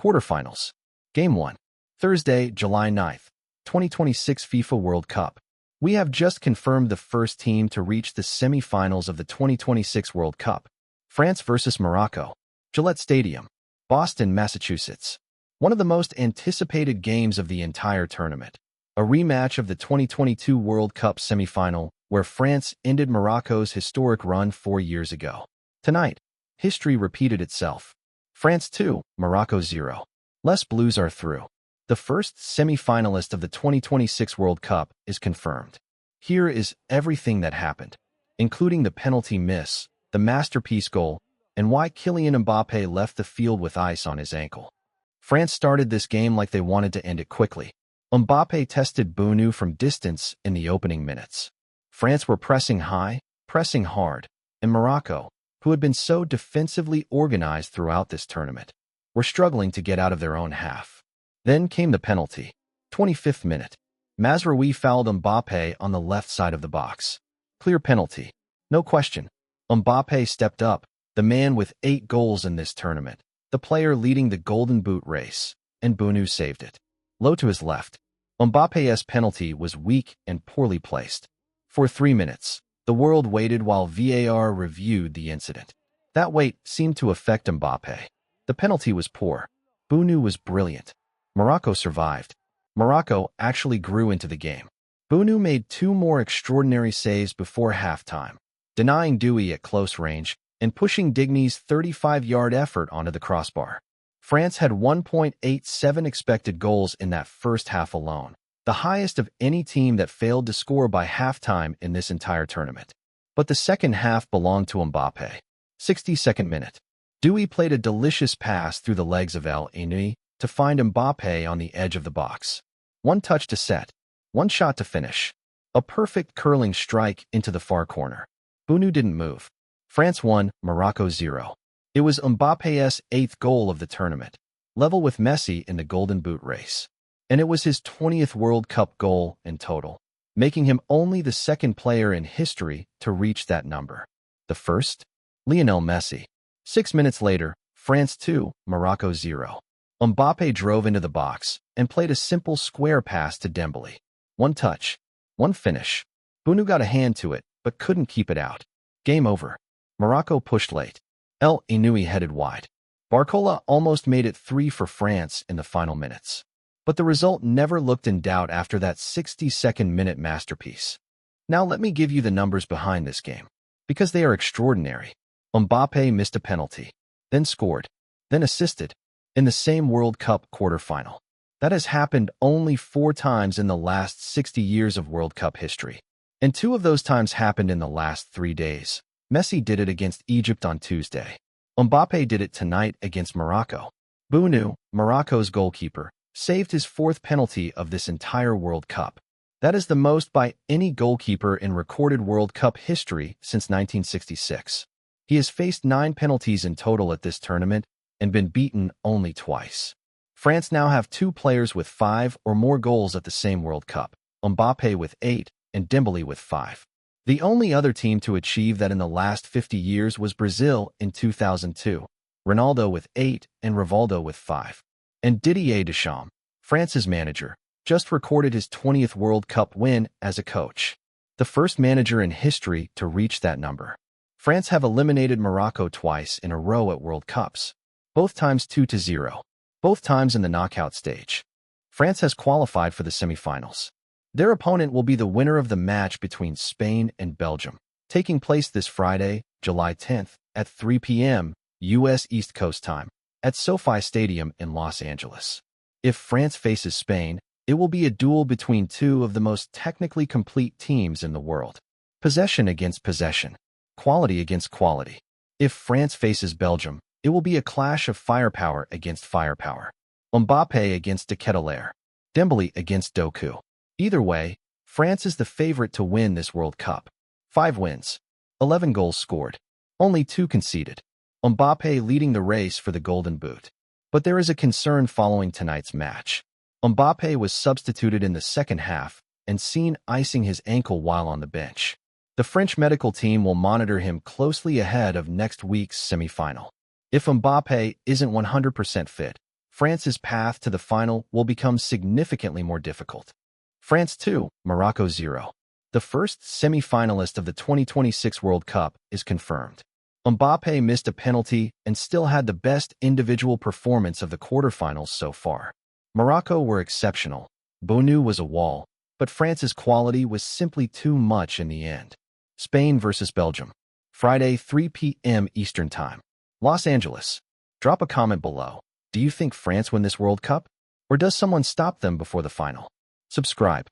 Quarterfinals. Game 1. Thursday, July 9th, 2026 FIFA World Cup. We have just confirmed the first team to reach the semifinals of the 2026 World Cup. France versus Morocco. Gillette Stadium, Boston, Massachusetts. One of the most anticipated games of the entire tournament. A rematch of the 2022 World Cup semifinal, where France ended Morocco's historic run 4 years ago. Tonight, history repeated itself. France 2, Morocco 0. Les Blues are through. The first semi-finalist of the 2026 World Cup is confirmed. Here is everything that happened, including the penalty miss, the masterpiece goal, and why Kylian Mbappé left the field with ice on his ankle. France started this game like they wanted to end it quickly. Mbappé tested Bounou from distance in the opening minutes. France were pressing high, pressing hard, and Morocco, who had been so defensively organized throughout this tournament, were struggling to get out of their own half. Then came the penalty. 25th minute. Mazraoui fouled Mbappé on the left side of the box. Clear penalty. No question. Mbappé stepped up, the man with 8 goals in this tournament, the player leading the Golden Boot race, and Bounou saved it. Low to his left. Mbappé's penalty was weak and poorly placed. For 3 minutes, the world waited while VAR reviewed the incident. That wait seemed to affect Mbappé. The penalty was poor. Bounou was brilliant. Morocco survived. Morocco actually grew into the game. Bounou made 2 more extraordinary saves before halftime, denying Douy at close range and pushing Digny's 35-yard effort onto the crossbar. France had 1.87 expected goals in that first half alone, the highest of any team that failed to score by halftime in this entire tournament. But the second half belonged to Mbappé. 62nd minute. Douy played a delicious pass through the legs of El Enoui to find Mbappé on the edge of the box. 1 touch to set, 1 shot to finish. A perfect curling strike into the far corner. Bounou didn't move. France 1, Morocco 0. It was Mbappé's 8th goal of the tournament, level with Messi in the Golden Boot race. And it was his 20th World Cup goal in total, making him only the 2nd player in history to reach that number. The first? Lionel Messi. 6 minutes later, France 2, Morocco 0. Mbappé drove into the box and played a simple square pass to Dembélé. 1 touch, 1 finish. Bounou got a hand to it, but couldn't keep it out. Game over. Morocco pushed late. El Enoui headed wide. Barcola almost made it 3 for France in the final minutes. But the result never looked in doubt after that 62nd-minute masterpiece. Now let me give you the numbers behind this game, because they are extraordinary. Mbappé missed a penalty, then scored, then assisted, in the same World Cup quarterfinal. That has happened only 4 times in the last 60 years of World Cup history. And 2 of those times happened in the last 3 days. Messi did it against Egypt on Tuesday. Mbappé did it tonight against Morocco. Bounou, Morocco's goalkeeper, saved his 4th penalty of this entire World Cup. That is the most by any goalkeeper in recorded World Cup history since 1966. He has faced 9 penalties in total at this tournament and been beaten only twice. France now have 2 players with 5 or more goals at the same World Cup, Mbappé with 8 and Dembélé with 5. The only other team to achieve that in the last 50 years was Brazil in 2002, Ronaldo with 8 and Rivaldo with 5. And Didier Deschamps, France's manager, just recorded his 20th World Cup win as a coach. The first manager in history to reach that number. France have eliminated Morocco twice in a row at World Cups, both times 2-0, both times in the knockout stage. France has qualified for the semifinals. Their opponent will be the winner of the match between Spain and Belgium, taking place this Friday, July 10th, at 3 p.m. U.S. East Coast time, at SoFi Stadium in Los Angeles. If France faces Spain, it will be a duel between 2 of the most technically complete teams in the world. Possession against possession, quality against quality. If France faces Belgium, it will be a clash of firepower against firepower. Mbappé against De Ketelaere, Dembélé against Doku. Either way, France is the favorite to win this World Cup. 5 wins, 11 goals scored, only 2 conceded. Mbappé leading the race for the Golden Boot. But there is a concern following tonight's match. Mbappé was substituted in the second half and seen icing his ankle while on the bench. The French medical team will monitor him closely ahead of next week's semifinal. If Mbappé isn't 100% fit, France's path to the final will become significantly more difficult. France 2, Morocco 0. The first semi-finalist of the 2026 World Cup is confirmed. Mbappé missed a penalty and still had the best individual performance of the quarterfinals so far. Morocco were exceptional. Bonu was a wall, but France's quality was simply too much in the end. Spain versus Belgium. Friday, 3 p.m. Eastern Time. Los Angeles. Drop a comment below. Do you think France win this World Cup? Or does someone stop them before the final? Subscribe.